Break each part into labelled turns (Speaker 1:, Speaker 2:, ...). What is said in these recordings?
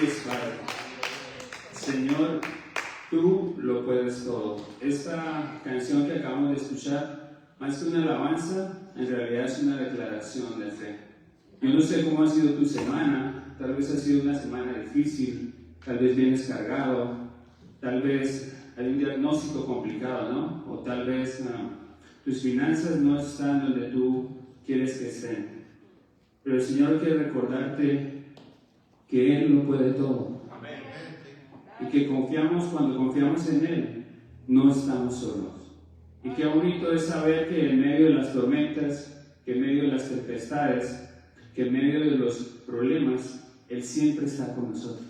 Speaker 1: es, Padre. Señor, tú lo puedes todo. Esta canción que acabamos de escuchar, más que una alabanza, en realidad es una declaración de fe. Yo no sé cómo ha sido tu semana, tal vez ha sido una semana difícil, tal vez vienes cargado, tal vez hay un diagnóstico complicado, ¿no? O tal vez tus finanzas no están donde tú quieres que estén. Pero el Señor quiere recordarte que Él lo puede todo.
Speaker 2: Amén.
Speaker 1: Y que cuando confiamos en Él, no estamos solos. Y qué bonito es saber que en medio de las tormentas, que en medio de las tempestades, que en medio de los problemas, Él siempre está con nosotros.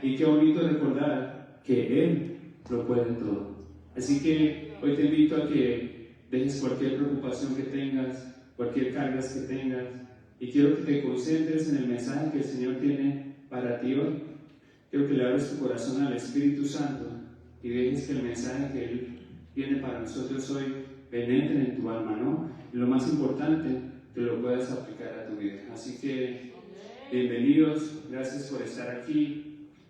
Speaker 1: Y qué bonito recordar que Él lo puede todo. Así que hoy te invito a que dejes cualquier preocupación que tengas, cualquier carga que tengas, y quiero que te concentres en el mensaje que el Señor tiene para ti hoy. Quiero que le abres tu corazón al Espíritu Santo y dejes que el mensaje que Él tiene para nosotros hoy penetre en tu alma, ¿no? Y lo más importante, que lo puedas aplicar a tu vida. Así que, bienvenidos, gracias por estar aquí.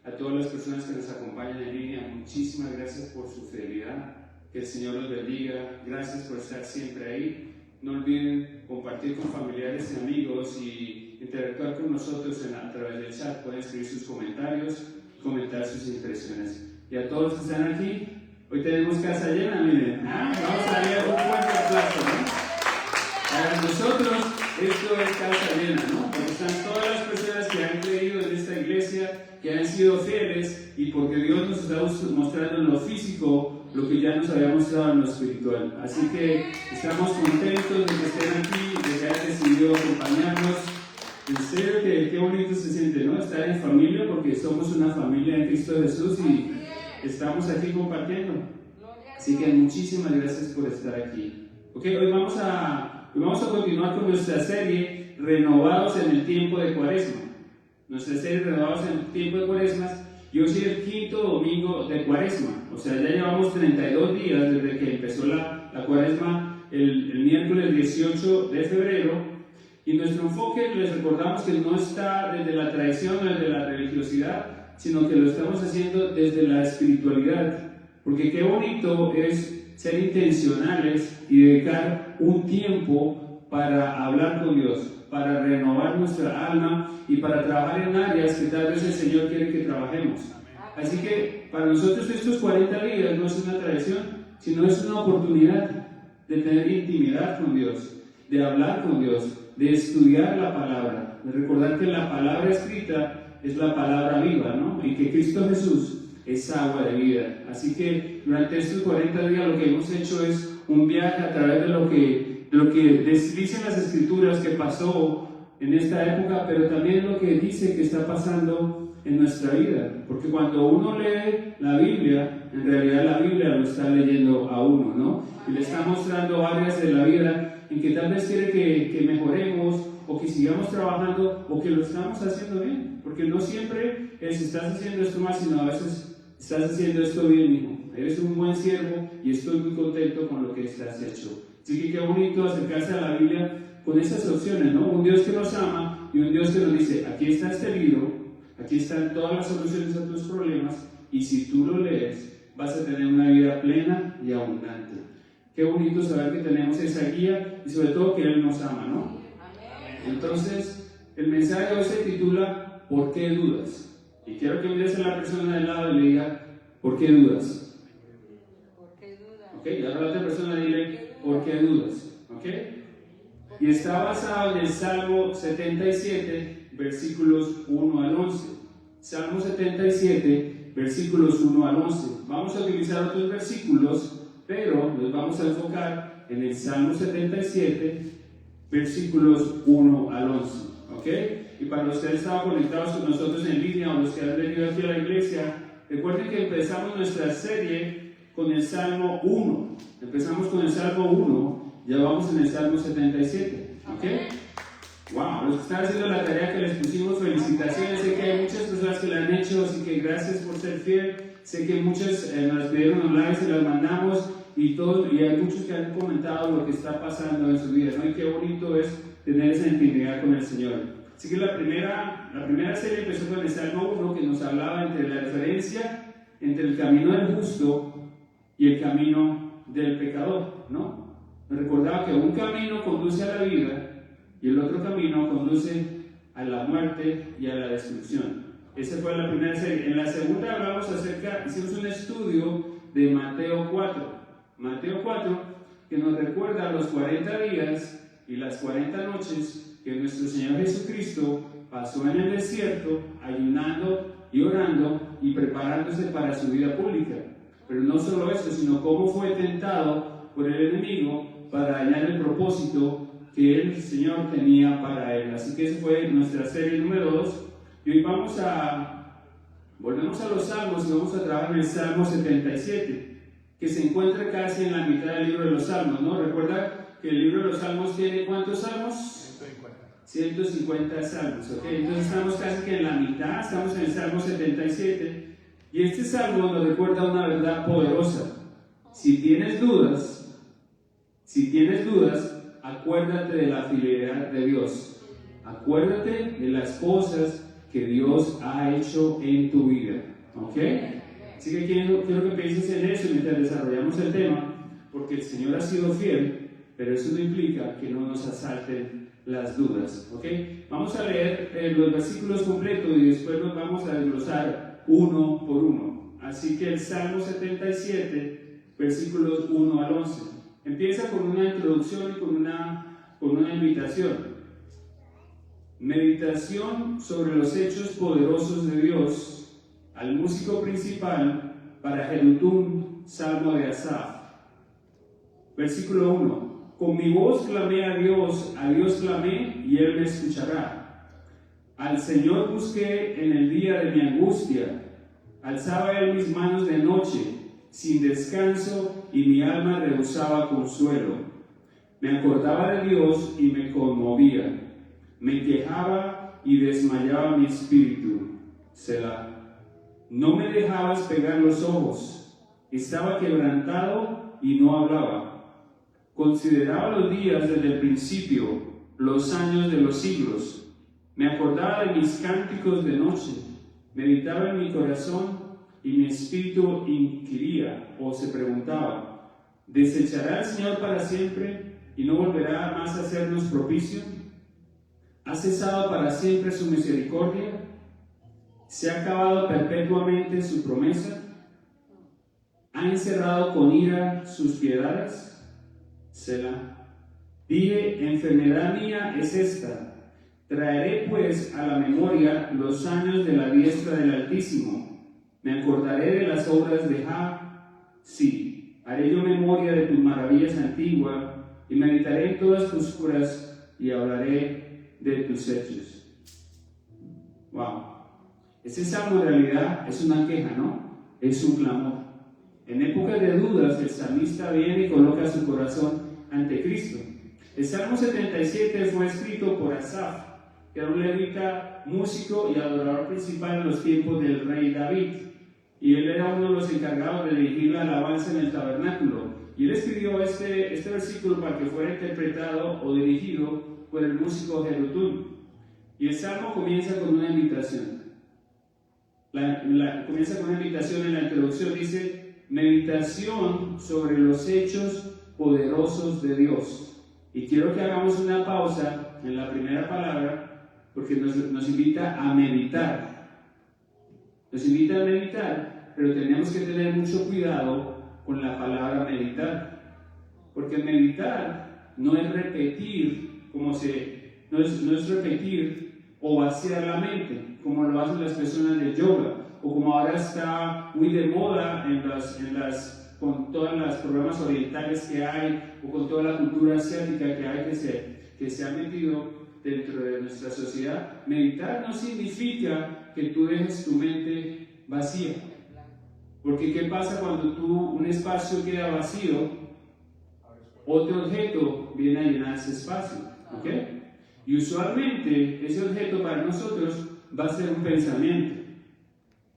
Speaker 1: A todas las personas que nos acompañan en línea, muchísimas gracias por su fidelidad. Que el Señor los bendiga. Gracias por estar siempre ahí. No olviden compartir con familiares y amigos y interactuar con nosotros a través del chat. Pueden escribir sus comentarios, comentar sus impresiones. Y a todos los que están aquí, hoy tenemos casa llena, miren. Vamos a darle un fuerte aplauso, ¿no? Para nosotros esto es casa llena, ¿no? Porque están todas las personas que han creído en esta iglesia, que han sido fieles, y porque Dios nos está mostrando en lo físico lo que ya nos había mostrado en lo espiritual. Así que estamos contentos de que estén aquí, de que hayan decidido acompañarnos. En serio que qué bonito se siente, ¿no? Estar en familia, porque somos una familia en Cristo Jesús y estamos aquí compartiendo. Así que muchísimas gracias por estar aquí. Ok, hoy vamos a continuar con nuestra serie Renovados en el tiempo de Cuaresma. Nuestra serie Renovados en el tiempo de Cuaresma, y hoy es el quinto domingo de Cuaresma. O sea, ya llevamos 32 días desde que empezó la Cuaresma el miércoles 18 de febrero. Y nuestro enfoque, les recordamos que no está desde la tradición o desde la religiosidad, sino que lo estamos haciendo desde la espiritualidad. Porque qué bonito es ser intencionales y dedicar un tiempo para hablar con Dios, para renovar nuestra alma y para trabajar en áreas que tal vez el Señor quiere que trabajemos. Así que para nosotros estos 40 días no es una tradición, sino es una oportunidad de tener intimidad con Dios, de hablar con Dios, de estudiar la palabra, de recordar que la palabra escrita es la palabra viva, ¿no? Y que Cristo Jesús es agua de vida. Así que durante estos 40 días lo que hemos hecho es un viaje a través de lo que dicen las Escrituras que pasó en esta época, pero también lo que dice que está pasando en nuestra vida. Porque cuando uno lee la Biblia, en realidad la Biblia lo está leyendo a uno, ¿no? Y le está mostrando áreas de la vida en que tal vez quiere que mejoremos, o que sigamos trabajando, o que lo estamos haciendo bien. Porque no siempre es estás haciendo esto mal, sino a veces estás haciendo esto bien, hijo. Eres un buen siervo y estoy muy contento con lo que estás hecho. Así que qué bonito acercarse a la Biblia con esas opciones, ¿no? Un Dios que nos ama y un Dios que nos dice, aquí está este libro, aquí están todas las soluciones a tus problemas, y si tú lo lees, vas a tener una vida plena y abundante. Qué bonito saber que tenemos esa guía y sobre todo que Él nos ama, ¿no? Entonces, el mensaje de hoy se titula ¿Por qué dudas? Y quiero que mires a la persona del lado y le diga, ¿por qué dudas?
Speaker 3: ¿Por qué dudas?
Speaker 1: Ok, y ahora la otra persona dile, ¿por qué dudas? Ok. Y está basado en el Salmo 77, versículos 1 al 11. Salmo 77, versículos 1 al 11. Vamos a utilizar otros versículos, pero nos vamos a enfocar en el Salmo 77, versículos 1 al 11. ¿Ok? Y para los que han estado conectados con nosotros en línea o los que han venido aquí a la iglesia, recuerden que empezamos nuestra serie con el Salmo 1. Empezamos con el Salmo 1, ya vamos en el Salmo 77. ¿Ok? Wow, los que están haciendo la tarea que les pusimos, felicitaciones. Sé que hay muchas personas que la han hecho, así que gracias por ser fiel. Sé que muchas nos pidieron online, se las mandamos y hay muchos que han comentado lo que está pasando en su vida, ¿no? Y qué bonito es tener esa intimidad con el Señor. Así que la primera serie empezó con el Salmo 1, que nos hablaba entre la diferencia entre el camino del justo y el camino del pecador, ¿no? Me recordaba que un camino conduce a la vida y el otro camino conduce a la muerte y a la destrucción. Esa fue la primera serie. En la segunda hablamos hicimos un estudio de Mateo 4. Mateo 4, que nos recuerda los 40 días y las 40 noches que nuestro Señor Jesucristo pasó en el desierto, ayunando y orando y preparándose para su vida pública. Pero no solo eso, sino cómo fue tentado por el enemigo para dañar el propósito que el Señor tenía para él. Así que esa fue nuestra serie número 2. Y hoy volvemos a los Salmos y vamos a trabajar en el Salmo 77, que se encuentra casi en la mitad del libro de los Salmos, ¿no? Recuerda que el libro de los Salmos tiene ¿cuántos salmos? 150 salmos, ¿ok? Entonces estamos casi que en la mitad, estamos en el Salmo 77, y este salmo nos recuerda una verdad poderosa. Si tienes dudas, acuérdate de la fidelidad de Dios. Acuérdate de las cosas que Dios ha hecho en tu vida, ¿ok? Así que quiero que pienses en eso mientras desarrollamos el tema, porque el Señor ha sido fiel, pero eso no implica que no nos asalten las dudas, ¿ok? Vamos a leer los versículos completos y después nos vamos a desglosar uno por uno. Así que el Salmo 77, versículos 1 al 11, empieza con una introducción y con una invitación. Meditación sobre los hechos poderosos de Dios, al músico principal para Jedutum, Salmo de Asaf. Versículo 1. Con mi voz clamé a Dios clamé y Él me escuchará. Al Señor busqué en el día de mi angustia, alzaba Él mis manos de noche, sin descanso, y mi alma rehusaba consuelo. Me acordaba de Dios y me conmovía. Me quejaba y desmayaba mi espíritu. Selah. No me dejabas pegar los ojos. Estaba quebrantado y no hablaba. Consideraba los días desde el principio, los años de los siglos. Me acordaba de mis cánticos de noche. Meditaba en mi corazón y mi espíritu inquiría o se preguntaba: ¿desechará el Señor para siempre y no volverá más a hacernos propicio? ¿Ha cesado para siempre su misericordia? ¿Se ha acabado perpetuamente su promesa? ¿Ha encerrado con ira sus piedades? Selah. Dije: enfermedad mía es esta. Traeré pues a la memoria los años de la diestra del Altísimo. Me acordaré de las obras de Jah. Sí, haré yo memoria de tus maravillas antiguas y meditaré en todas tus curas y hablaré de tus hechos. Wow. Ese salmo en realidad es una queja, ¿no? Es un clamor. En épocas de dudas, el salmista viene y coloca su corazón ante Cristo. El Salmo 77 fue escrito por Asaf, que era un levita, músico y adorador principal en los tiempos del rey David. Y él era uno de los encargados de dirigir la alabanza en el tabernáculo. Y él escribió este versículo para que fuera interpretado o dirigido por el músico Jedutum. Y el salmo comienza con una invitación. Comienza con una invitación en la introducción. Dice: meditación sobre los hechos poderosos de Dios. Y quiero que hagamos una pausa en la primera palabra, porque nos invita a meditar. Nos invita a meditar, pero tenemos que tener mucho cuidado con la palabra meditar. Porque meditar no es repetir no es repetir o vaciar la mente, como lo hacen las personas de yoga, o como ahora está muy de moda con todos los programas orientales que hay, o con toda la cultura asiática que hay que se ha metido dentro de nuestra sociedad. Meditar no significa que tú dejes tu mente vacía, porque ¿qué pasa cuando un espacio queda vacío? Otro objeto viene a llenar ese espacio, ¿ok? Y usualmente ese objeto para nosotros va a ser un pensamiento,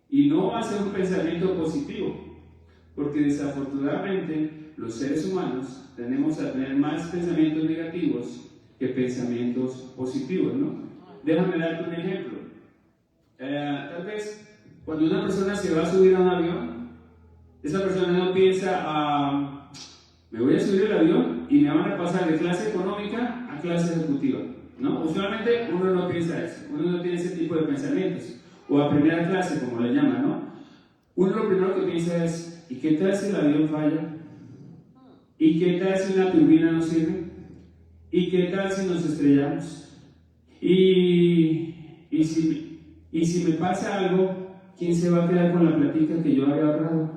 Speaker 1: y no va a ser un pensamiento positivo, porque desafortunadamente los seres humanos tendemos a tener más pensamientos negativos que pensamientos positivos, ¿no? déjame darte un ejemplo. Tal vez cuando una persona se va a subir a un avión, esa persona no piensa, me voy a subir al avión y me van a pasar de clase económica a clase ejecutiva, ¿no? Usualmente uno no piensa eso, uno no tiene ese tipo de pensamientos, o a primera clase, como le llaman, ¿no? Uno lo primero que piensa es, ¿y qué tal si el avión falla? ¿Y qué tal si una turbina no sirve? ¿Y qué tal si nos estrellamos? ¿Y si me pasa algo, quién se va a quedar con la platica que yo había ahorrado?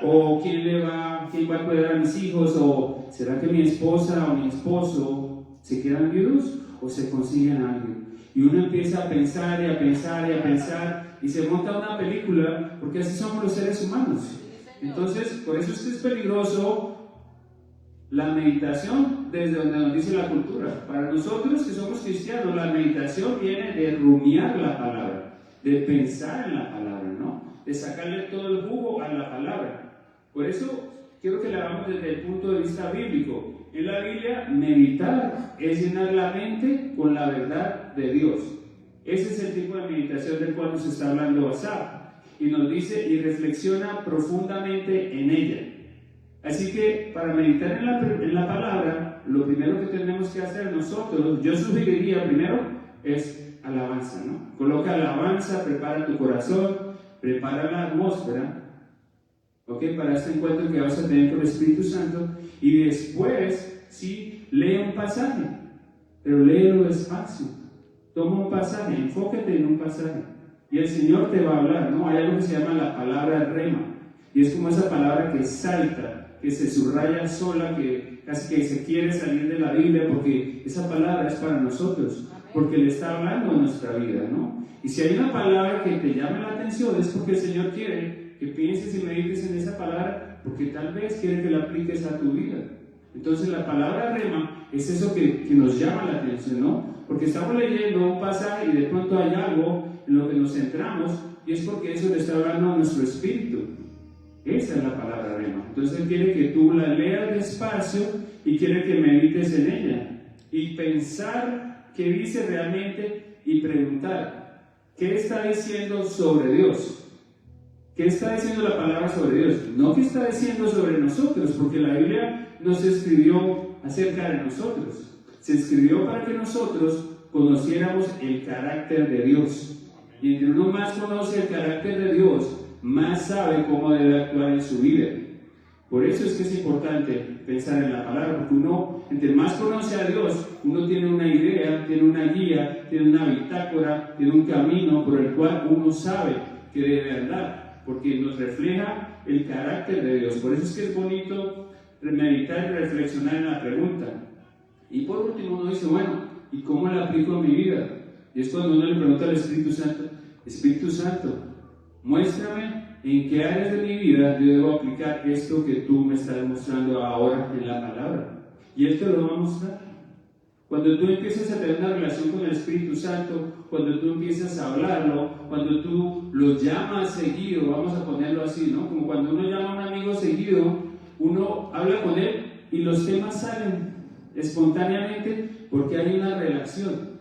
Speaker 1: ¿O quién va a cuidar a mis hijos? ¿O será que mi esposa o mi esposo se quedan viudos o se consiguen a alguien? Y uno empieza a pensar y a pensar y a pensar y se monta una película, porque así somos los seres humanos. Entonces, por eso es que es peligroso la meditación desde donde nos dice la cultura. Para nosotros que somos cristianos, la meditación viene de rumiar la palabra, de pensar en la palabra, ¿no? De sacarle todo el jugo a la palabra. Por eso quiero que la hagamos desde el punto de vista bíblico. En la Biblia, meditar es llenar la mente con la verdad de Dios. Ese es el tipo de meditación del cual nos está hablando Asaf. Y nos dice, y reflexiona profundamente en ella. Así que para meditar en la palabra, lo primero que tenemos que hacer nosotros, yo sugeriría primero, es alabanza, ¿no? Coloca alabanza, prepara tu corazón, prepara la atmósfera, ¿ok? Para este encuentro que vas a tener con el Espíritu Santo, y después, sí, lee un pasaje, pero léelo despacio. Toma un pasaje, enfócate en un pasaje, y el Señor te va a hablar, ¿no? Hay algo que se llama la palabra rema, y es como esa palabra que salta, que se subraya sola, que casi que se quiere salir de la Biblia, porque esa palabra es para nosotros, porque le está hablando a nuestra vida, ¿no? Y si hay una palabra que te llame la atención, es porque el Señor quiere que pienses y medites en esa palabra, porque tal vez quiere que la apliques a tu vida. Entonces la palabra rema es eso que nos llama la atención, ¿no? Porque estamos leyendo un pasaje y de pronto hay algo en lo que nos centramos, y es porque eso le está hablando a nuestro espíritu. Esa es la palabra rema. Entonces Él quiere que tú la leas despacio y quiere que medites en ella y pensar qué dice realmente y preguntar qué está diciendo sobre Dios, qué está diciendo la palabra sobre Dios, no qué está diciendo sobre nosotros, porque la Biblia no se escribió acerca de nosotros, se escribió para que nosotros conociéramos el carácter de Dios, y entre uno más conoce el carácter de Dios, más sabe cómo debe actuar en su vida. Por eso es que es importante pensar en la palabra, porque uno, entre más conoce a Dios, uno tiene una idea, tiene una guía, tiene una bitácora, tiene un camino por el cual uno sabe que debe andar, porque nos refleja el carácter de Dios. Por eso es que es bonito meditar y reflexionar en la pregunta. Y por último uno dice, bueno, ¿y cómo la aplico en mi vida? Y es cuando uno le pregunta al Espíritu Santo, Espíritu Santo, muéstrame en qué áreas de mi vida yo debo aplicar esto que tú me estás mostrando ahora en la palabra. Y Él te lo va a mostrar. Cuando tú empiezas a tener una relación con el Espíritu Santo, cuando tú empiezas a hablarlo, cuando tú lo llamas seguido, vamos a ponerlo así, ¿no? Como cuando uno llama a un amigo seguido, uno habla con él y los temas salen espontáneamente porque hay una relación,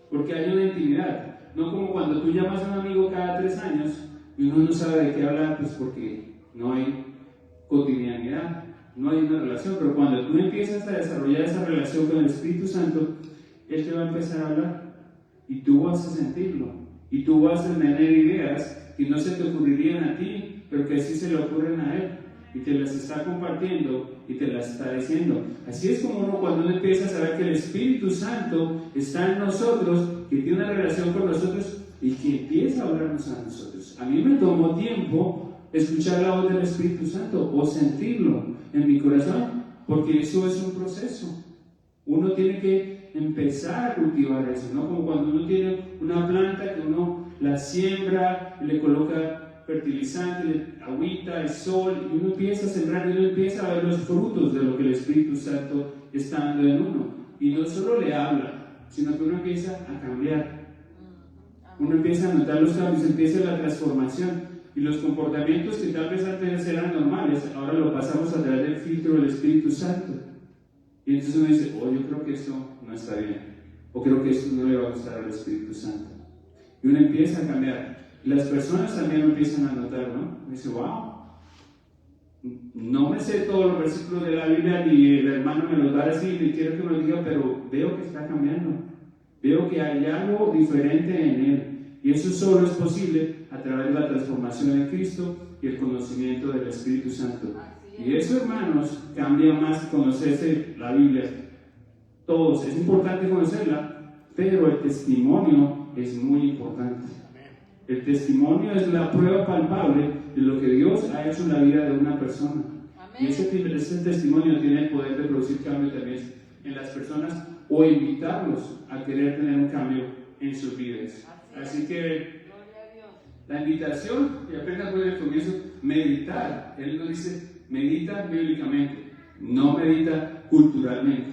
Speaker 1: porque hay una intimidad. No como cuando tú llamas a un amigo cada 3 años y uno no sabe de qué hablar, pues porque no hay cotidianidad, no hay una relación. Pero cuando tú empiezas a desarrollar esa relación con el Espíritu Santo, Él te va a empezar a hablar y tú vas a sentirlo y tú vas a tener ideas que no se te ocurrirían a ti, pero que sí se le ocurren a Él y te las está compartiendo y te las está diciendo. Así es como cuando uno empieza a saber que el Espíritu Santo está en nosotros, que tiene una relación con nosotros y que empieza a hablarnos a nosotros. A mí me tomó tiempo escuchar la voz del Espíritu Santo o sentirlo en mi corazón, porque eso es un proceso. Uno tiene que empezar a cultivar eso, ¿no? Como cuando uno tiene una planta que uno la siembra, le coloca fertilizante, agüita, el sol, y uno empieza a sembrar y uno empieza a ver los frutos de lo que el Espíritu Santo está dando en uno. Y no solo le habla, sino que uno empieza a cambiar. Uno empieza a notar los cambios, empieza la transformación. Y los comportamientos que tal vez antes eran normales, ahora lo pasamos a través del filtro del Espíritu Santo. Y entonces uno dice, oh, yo creo que esto no está bien. o creo que esto no le va a gustar al Espíritu Santo. Y uno empieza a cambiar. Y las personas también lo empiezan a notar, ¿no? Y dice, wow, no me sé todos los versículos de la Biblia, ni el hermano me los va a decir, ni quiero que me lo diga, pero veo que está cambiando. Veo que hay algo diferente en él. Y eso solo es posible a través de la transformación de Cristo y el conocimiento del Espíritu Santo. Y eso, hermanos, cambia más que conocerse la Biblia. Todos, es importante conocerla, pero el testimonio es muy importante. El testimonio es la prueba palpable de lo que Dios ha hecho en la vida de una persona. Y ese testimonio tiene el poder de producir cambio también en las personas o invitarlos a querer tener un cambio en sus vidas. Así que la invitación, y apenas voy al comienzo, meditar. Él nos dice, medita bíblicamente, no medita culturalmente.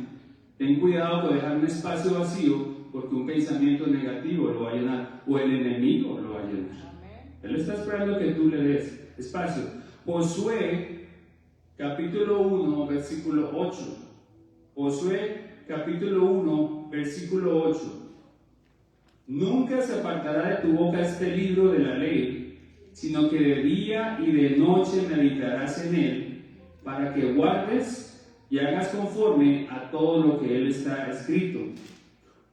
Speaker 1: Ten cuidado con dejar un espacio vacío porque un pensamiento negativo lo va a llenar o el enemigo lo va a llenar. Él está esperando que tú le des espacio. Josué capítulo 1 versículo 8. Josué capítulo 1 versículo 8. Nunca se apartará de tu boca este libro de la ley, sino que de día y de noche meditarás en él, para que guardes y hagas conforme a todo lo que él está escrito,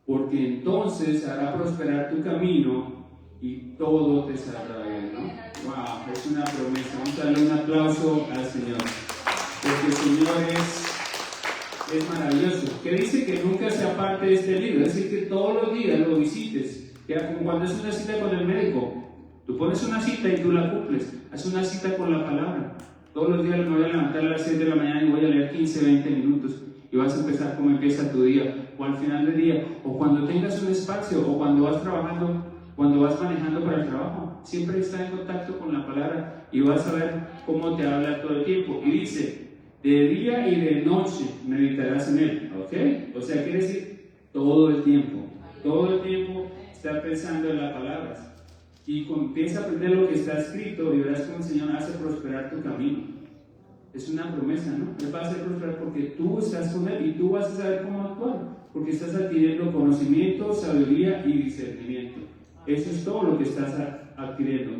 Speaker 1: porque entonces hará prosperar tu camino y todo te saldrá bien, ¿no? Wow, es una promesa. Vamos a darle un aplauso al Señor, porque el Señor es maravilloso. Que dice que nunca se aparte de este libro, es decir, que todos los días lo visites. Queda como cuando es una cita con el médico. Tú pones una cita y tú la cumples. Haz una cita con la palabra. Todos los días me voy a levantar a las 6 de la mañana y voy a leer 15, 20 minutos. Y vas a empezar como empieza tu día, o al final del día, o cuando tengas un espacio, o cuando vas trabajando, cuando vas manejando para el trabajo. Siempre está en contacto con la palabra y vas a ver cómo te habla todo el tiempo. Y dice, de día y de noche meditarás en él, ¿ok? O sea, quiere decir todo el tiempo estar pensando en las palabras. Y empieza a aprender lo que está escrito y verás cómo el Señor hace prosperar tu camino. Es una promesa, ¿no? Él va a hacer prosperar porque tú estás con Él y tú vas a saber cómo actuar, porque estás adquiriendo conocimiento, sabiduría y discernimiento. Eso es todo lo que estás adquiriendo.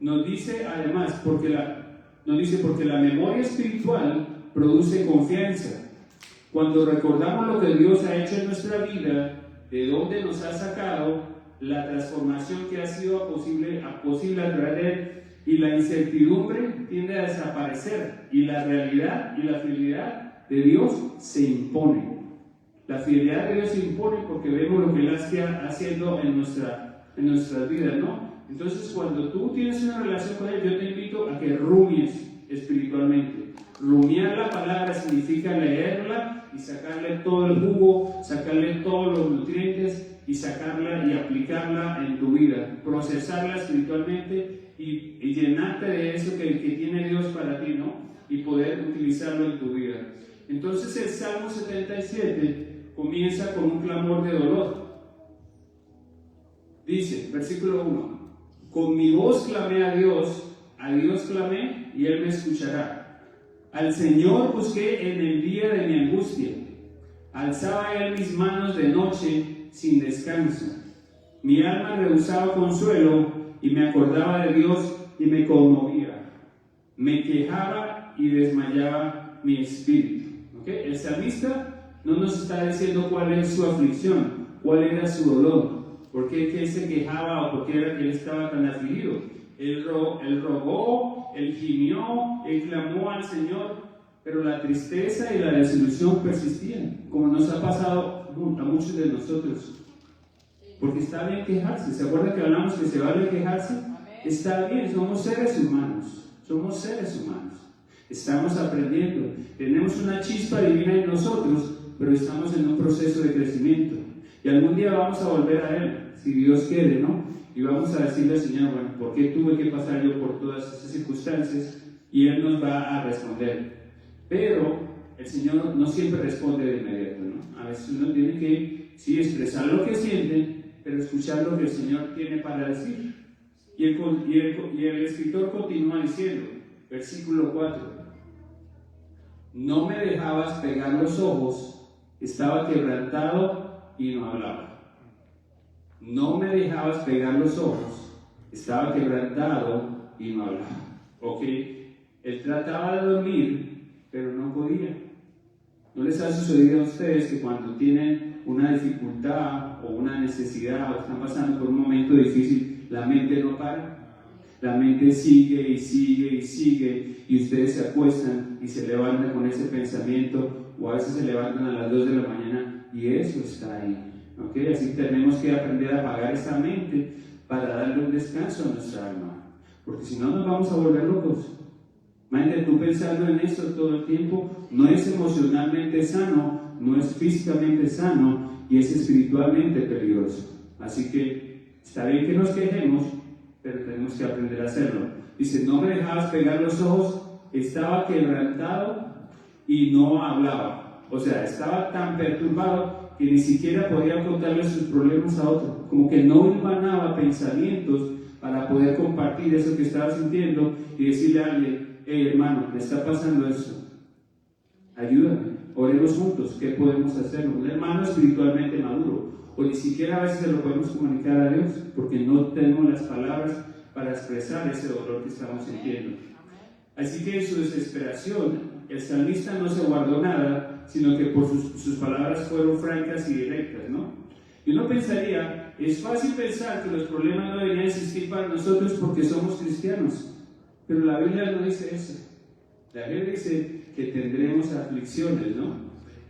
Speaker 1: Nos dice además, porque la memoria espiritual produce confianza. Cuando recordamos lo que Dios ha hecho en nuestra vida, de dónde nos ha sacado, la transformación que ha sido posible a través de Él, y la incertidumbre tiende a desaparecer, y la realidad y la fidelidad de Dios se impone. La fidelidad de Dios se impone porque vemos lo que Él está haciendo en nuestras vidas, ¿no? Entonces, cuando tú tienes una relación con Él, yo te invito a que rumies espiritualmente. Rumiar la palabra significa leerla y sacarle todo el jugo, sacarle todos los nutrientes y sacarla y aplicarla en tu vida, procesarla espiritualmente y llenarte de eso que tiene Dios para ti, ¿no? Y poder utilizarlo en tu vida. Entonces el Salmo 77 comienza con un clamor de dolor. Dice, versículo 1, con mi voz clamé a Dios clamé y Él me escuchará. Al Señor busqué en el día de mi angustia, alzaba Él mis manos de noche sin descanso. Mi alma rehusaba consuelo y me acordaba de Dios y me conmovía. Me quejaba y desmayaba mi espíritu. ¿Okay? El salmista no nos está diciendo cuál es su aflicción, cuál era su dolor, por qué él se quejaba o por qué era que él estaba tan afligido. Él rogó, él gimió, él clamó al Señor, pero la tristeza y la desilusión persistían, como nos ha pasado a muchos de nosotros. Porque está bien quejarse. ¿Se acuerdan que hablamos que se vale quejarse? Está bien, somos seres humanos. Estamos aprendiendo. Tenemos una chispa divina en nosotros, pero estamos en un proceso de crecimiento. Y algún día vamos a volver a Él, si Dios quiere, ¿no? Y vamos a decirle al Señor, bueno, ¿por qué tuve que pasar yo por todas esas circunstancias? Y Él nos va a responder. Pero el Señor no siempre responde de inmediato, ¿no? A veces uno tiene que, sí, expresar lo que siente, pero escuchar lo que el Señor tiene para decir. Y el escritor continúa diciendo, versículo 4, no me dejabas pegar los ojos, estaba quebrantado y no hablaba. No me dejabas pegar los ojos, estaba quebrantado y no hablaba. ¿Ok? Él trataba de dormir, pero no podía. ¿No les ha sucedido a ustedes que cuando tienen una dificultad o una necesidad o están pasando por un momento difícil, la mente no para? La mente sigue y sigue y sigue, y ustedes se acuestan y se levantan con ese pensamiento, o a veces se levantan a las 2 de la mañana y eso está ahí. ¿Okay? Así tenemos que aprender a apagar esa mente para darle un descanso a nuestra alma, porque si no nos vamos a volver locos. Imagínate tú pensando en eso todo el tiempo, no es emocionalmente sano, no es físicamente sano y es espiritualmente peligroso. Así que está bien que nos quejemos, pero tenemos que aprender a hacerlo. Dice, no me dejabas pegar los ojos, estaba quebrantado y no hablaba. O sea, estaba tan perturbado que ni siquiera podía contarle sus problemas a otro. Como que no hilvanaba pensamientos para poder compartir eso que estaba sintiendo y decirle a alguien, hey hermano, me está pasando esto. Ayúdame, oremos juntos, ¿qué podemos hacer? Un hermano espiritualmente maduro. O ni siquiera a veces se lo podemos comunicar a Dios, porque no tenemos las palabras para expresar ese dolor que estamos sintiendo. Así que en su desesperación, el salmista no se guardó nada, sino que por sus palabras fueron francas y directas, ¿no? Y uno pensaría, es fácil pensar que los problemas no deberían existir para nosotros porque somos cristianos, pero la Biblia no dice eso. La Biblia dice que tendremos aflicciones, ¿no?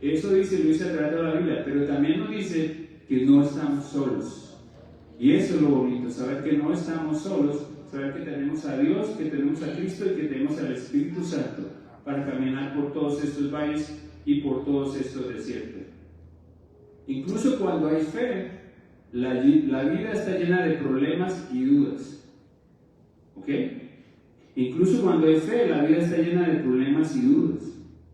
Speaker 1: Eso dice Luis a través de la Biblia, pero también nos dice que no estamos solos. Y eso es lo bonito, saber que no estamos solos, saber que tenemos a Dios, que tenemos a Cristo y que tenemos al Espíritu Santo para caminar por todos estos valles y por todos estos desiertos. Incluso cuando hay fe, la vida está llena de problemas y dudas. ¿Ok? Incluso cuando hay fe, la vida está llena de problemas y dudas.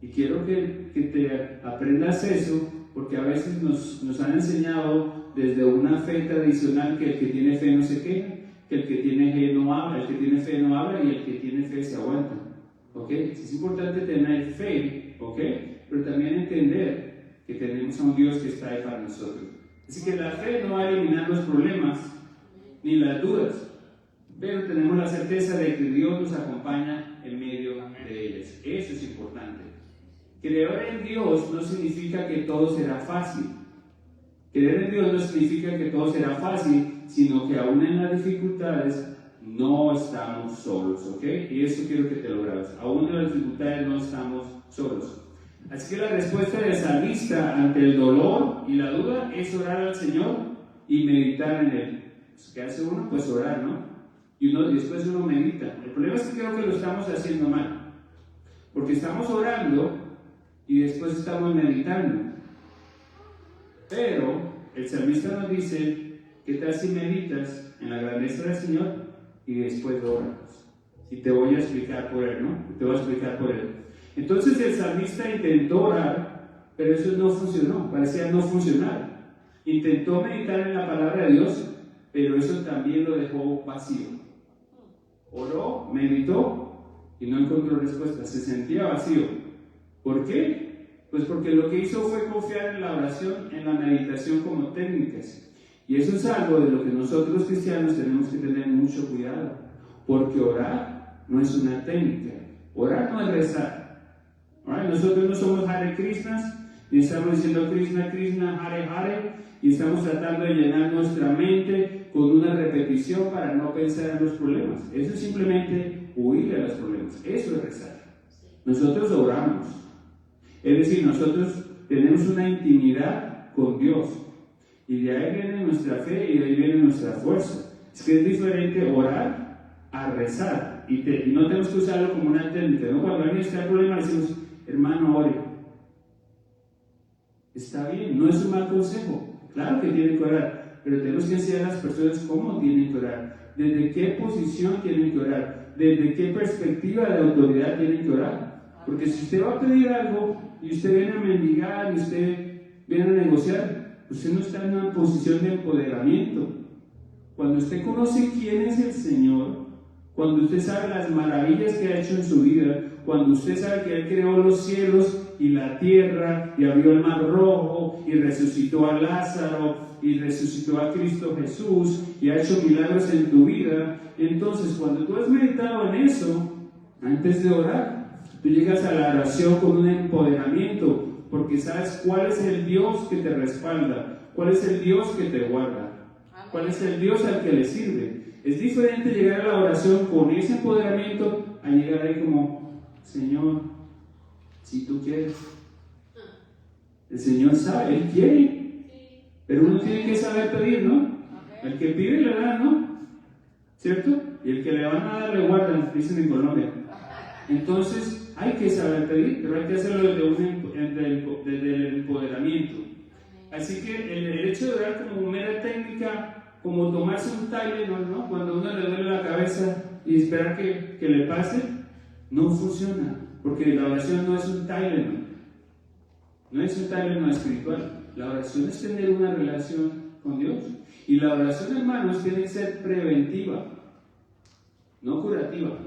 Speaker 1: Y quiero que te aprendas eso, porque a veces nos han enseñado desde una fe tradicional que el que tiene fe no se queja, que el que tiene fe no habla, el que tiene fe no habla y el que tiene fe se aguanta. ¿Ok? Es importante tener fe, ¿ok? Pero también entender que tenemos a un Dios que está ahí para nosotros. Así que la fe no va a eliminar los problemas ni las dudas, pero tenemos la certeza de que Dios nos acompaña en medio de ellas. Eso es importante. Creer en Dios no significa que todo será fácil. Creer en Dios no significa que todo será fácil, sino que aún en las dificultades no estamos solos, ¿ok? Y eso quiero que te lo grabes. Aún en las dificultades no estamos solos. Así que la respuesta del salmista ante el dolor y la duda es orar al Señor y meditar en Él. ¿Qué hace uno? Pues orar, ¿no? Y después uno medita. El problema es que creo que lo estamos haciendo mal, porque estamos orando y después estamos meditando. Pero el salmista nos dice, ¿qué tal si meditas en la grandeza del Señor y después oras? Y te voy a explicar por Él, ¿no? Te voy a explicar por Él. Entonces el salmista intentó orar, pero eso no funcionó, parecía no funcionar. Intentó meditar en la palabra de Dios, pero eso también lo dejó vacío. Oró, meditó y no encontró respuesta, se sentía vacío. ¿Por qué? Pues porque lo que hizo fue confiar en la oración, en la meditación como técnicas. Y eso es algo de lo que nosotros cristianos tenemos que tener mucho cuidado, porque orar no es una técnica, orar no es rezar. Nosotros no somos Hare Krishnas, ni estamos diciendo Krishna, Krishna, Hare, Hare, y estamos tratando de llenar nuestra mente con una repetición para no pensar en los problemas. Eso es simplemente huir a los problemas, eso es rezar. Nosotros oramos, es decir, nosotros tenemos una intimidad con Dios, y de ahí viene nuestra fe y de ahí viene nuestra fuerza. Es que es diferente orar a rezar, y no tenemos que usarlo como una técnica, ¿no? Cuando alguien está en problema decimos, hermano, ore. Está bien, no es un mal consejo, claro que tienen que orar, pero tenemos que enseñar a las personas cómo tienen que orar, desde qué posición tienen que orar, desde qué perspectiva de autoridad tienen que orar. Porque si usted va a pedir algo y usted viene a mendigar y usted viene a negociar, usted no está en una posición de empoderamiento. Cuando usted conoce quién es el Señor, cuando usted sabe las maravillas que ha hecho en su vida, cuando usted sabe que Él creó los cielos y la tierra y abrió el mar rojo y resucitó a Lázaro y resucitó a Cristo Jesús y ha hecho milagros en tu vida, entonces cuando tú has meditado en eso, antes de orar, tú llegas a la oración con un empoderamiento, porque sabes cuál es el Dios que te respalda, cuál es el Dios que te guarda, cuál es el Dios al que le sirve. Es diferente llegar a la oración con ese empoderamiento a llegar ahí como, Señor, si tú quieres. El Señor sabe, Él quiere, pero uno tiene que saber pedir, ¿no? El que pide le da, ¿no? ¿Cierto? Y el que le van a dar le guardan, dicen en Colombia. Entonces hay que saber pedir, pero hay que hacerlo desde el empoderamiento. Así que el hecho de orar como mera técnica, como tomarse un Tylenol, ¿no? Cuando uno le duele la cabeza y esperar que le pase, no funciona, porque la oración no es un Tylenol, no es un Tylenol espiritual. La oración es tener una relación con Dios, y la oración, hermanos, tiene que ser preventiva, no curativa.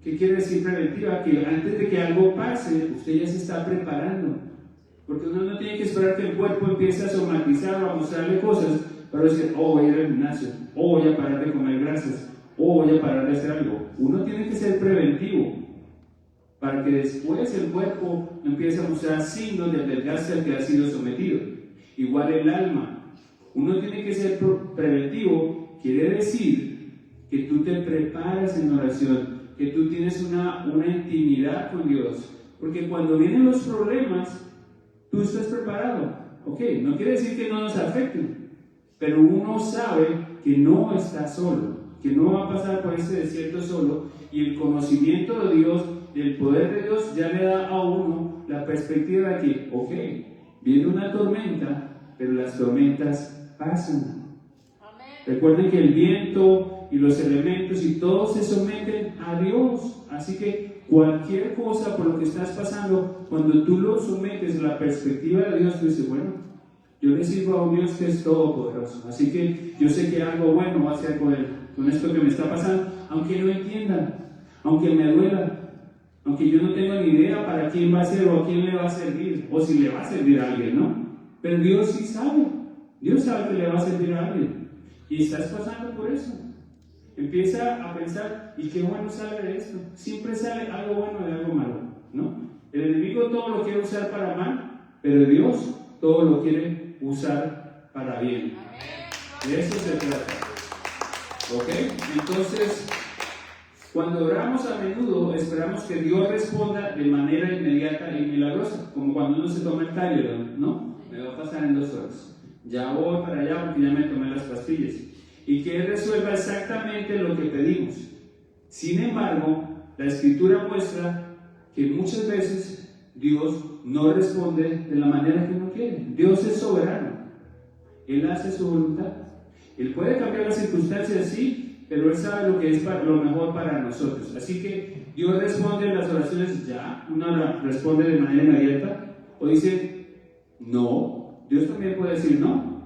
Speaker 1: ¿Qué quiere decir preventiva? Que antes de que algo pase, usted ya se está preparando, porque uno no tiene que esperar que el cuerpo empiece a somatizar o a mostrarle cosas para decir, oh, voy a ir al gimnasio, oh, voy a parar de comer grasas, oh, voy a parar de hacer algo. Uno tiene que ser preventivo para que después el cuerpo empiece a mostrar signos del desgaste al que ha sido sometido. Igual el alma. Uno tiene que ser preventivo, quiere decir que tú te preparas en oración, que tú tienes una intimidad con Dios, porque cuando vienen los problemas, tú estás preparado. Ok, no quiere decir que no nos afecten, pero uno sabe que no está solo, que no va a pasar por ese desierto solo, y el conocimiento de Dios, del poder de Dios, ya le da a uno la perspectiva de que, ok, viene una tormenta, pero las tormentas pasan. Amén. Recuerden que el viento y los elementos y todo se someten a Dios, así que cualquier cosa por lo que estás pasando, cuando tú lo sometes a la perspectiva de Dios, tú dices, bueno, yo le sirvo a un Dios que es todopoderoso, así que yo sé que algo bueno va a hacer con esto que me está pasando, aunque no entienda, aunque me duela, aunque yo no tenga ni idea para quién va a ser o a quién le va a servir, o si le va a servir a alguien, ¿no? Pero Dios sí sabe, Dios sabe que le va a servir a alguien, y estás pasando por eso. Empieza a pensar, ¿y qué bueno sale de esto? Siempre sale algo bueno de algo malo, ¿no? El enemigo todo lo quiere usar para mal, pero Dios todo lo quiere usar para bien. De eso se trata. ¿Ok? Entonces, cuando oramos a menudo, esperamos que Dios responda de manera inmediata y milagrosa, como cuando uno se toma el Tylenol, ¿no? Me va a pasar en 2 horas. Ya voy para allá porque ya me tomé las pastillas. Y que Él resuelva exactamente lo que pedimos. Sin embargo, la Escritura muestra que muchas veces Dios no responde de la manera que uno quiere. Dios es soberano. Él hace su voluntad. Él puede cambiar las circunstancias, sí, pero Él sabe lo que es lo mejor para nosotros. Así que Dios responde las oraciones ya, una responde de manera inmediata, o dice no. Dios también puede decir no,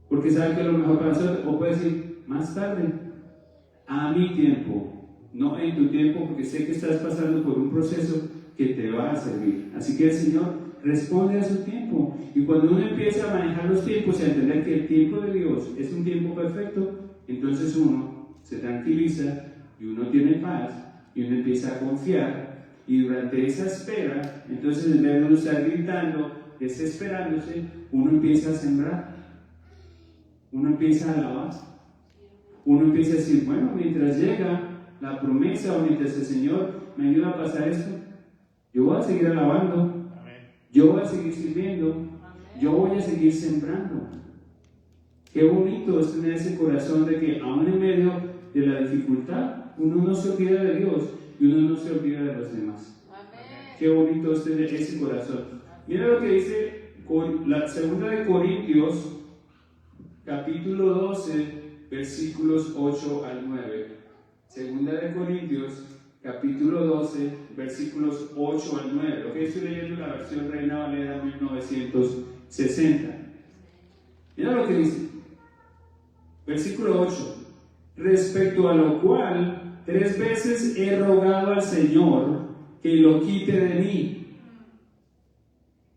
Speaker 1: porque sabe que es lo mejor para nosotros, o puede decir más tarde, a mi tiempo, no en tu tiempo, porque sé que estás pasando por un proceso que te va a servir. Así que el Señor responde a su tiempo, y cuando uno empieza a manejar los tiempos y a entender que el tiempo de Dios es un tiempo perfecto, entonces uno se tranquiliza y uno tiene paz y uno empieza a confiar, y durante esa espera, entonces en vez de uno estar gritando, desesperándose, uno empieza a sembrar, uno empieza a alabar, uno empieza a decir, bueno, mientras llega la promesa o mientras el Señor me ayuda a pasar esto, yo voy a seguir alabando, yo voy a seguir sirviendo, yo voy a seguir sembrando. Qué bonito es tener ese corazón de que aún en medio de la dificultad uno no se olvida de Dios y uno no se olvida de los demás. Qué bonito es tener ese corazón. Mira lo que dice la segunda de Corintios, capítulo 12, versículos 8 al 9. Segunda de Corintios, capítulo 12, versículos 8 al 9. Lo que estoy leyendo la versión Reina Valera 1960. Mira lo que dice. Versículo 8. Respecto a lo cual 3 veces he rogado al Señor que lo quite de mí.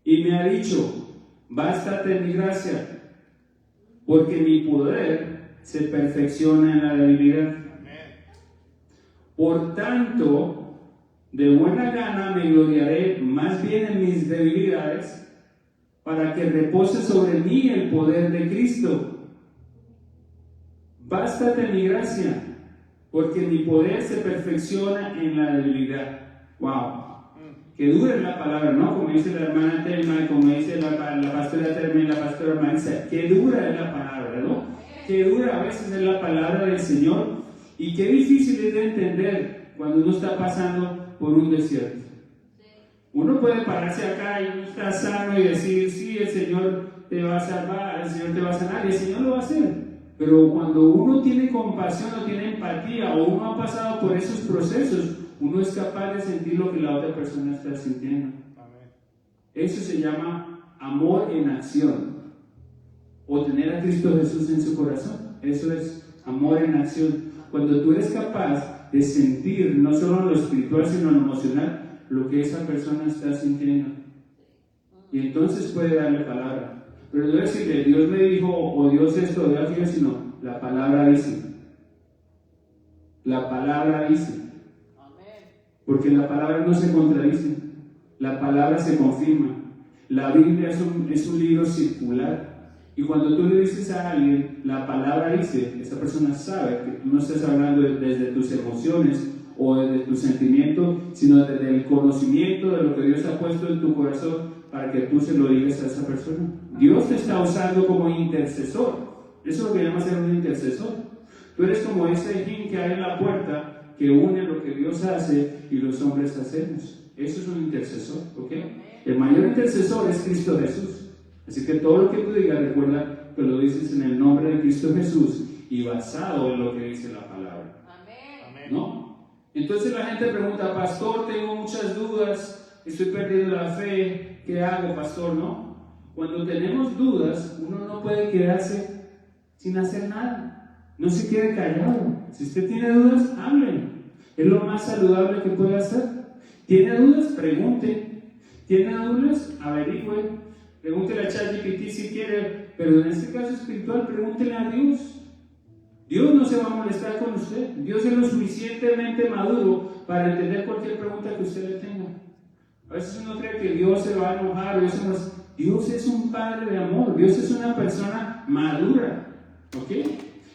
Speaker 1: Y me ha dicho, bástate mi gracia, porque mi poder se perfecciona en la debilidad. Por tanto, de buena gana me gloriaré más bien en mis debilidades, para que repose sobre mí el poder de Cristo. Bástate mi gracia, porque mi poder se perfecciona en la debilidad. ¡Wow! Que dura la palabra, ¿no? Como dice la hermana Telma, como dice la pastora Telma y la pastora Marisa, que dura es la palabra, ¿no? Que dura a veces es la palabra del Señor, y qué difícil es de entender cuando uno está pasando por un desierto. Uno puede pararse acá y uno está sano y decir, sí, el Señor te va a salvar, el Señor te va a sanar, y el Señor lo va a hacer. Pero cuando uno tiene compasión o tiene empatía, o uno ha pasado por esos procesos, uno es capaz de sentir lo que la otra persona está sintiendo. Eso se llama amor en acción, o tener a Cristo Jesús en su corazón. Eso es amor en acción. Cuando tú eres capaz de sentir, no solo en lo espiritual, sino en lo emocional, lo que esa persona está sintiendo. Y entonces puede darle palabra. Pero no decirle, Dios me dijo, o Dios esto, o Dios aquello, sino la palabra dice. La palabra dice. Porque la palabra no se contradice. La palabra se confirma. La Biblia es un libro circular. Y cuando tú le dices a alguien, la palabra dice, esa persona sabe que tú no estás hablando desde tus emociones o desde tu sentimiento, sino desde el conocimiento de lo que Dios ha puesto en tu corazón para que tú se lo digas a esa persona. Dios te está usando como intercesor. Eso es lo que llama ser un intercesor. Tú eres como ese yin que hay en la puerta que une lo que Dios hace y los hombres hacemos. Eso es un intercesor, ¿ok? El mayor intercesor es Cristo Jesús. Así que todo lo que tú digas, recuerda que lo dices en el nombre de Cristo Jesús y basado en lo que dice la palabra. ¿No? Entonces la gente pregunta, pastor, tengo muchas dudas, estoy perdiendo la fe, ¿qué hago, pastor? ¿No? Cuando tenemos dudas, uno no puede quedarse sin hacer nada, no se quede callado. Si usted tiene dudas, hable, es lo más saludable que puede hacer. ¿Tiene dudas? Pregunte. ¿Tiene dudas? Averigüe. Pregúntele a ChatGPT si quiere, pero en este caso espiritual, pregúntele a Dios. Dios no se va a molestar con usted. Dios es lo suficientemente maduro para entender cualquier pregunta que usted le tenga. A veces uno cree que Dios se va a enojar. Dios es un Padre de amor. Dios es una persona madura. ¿Ok?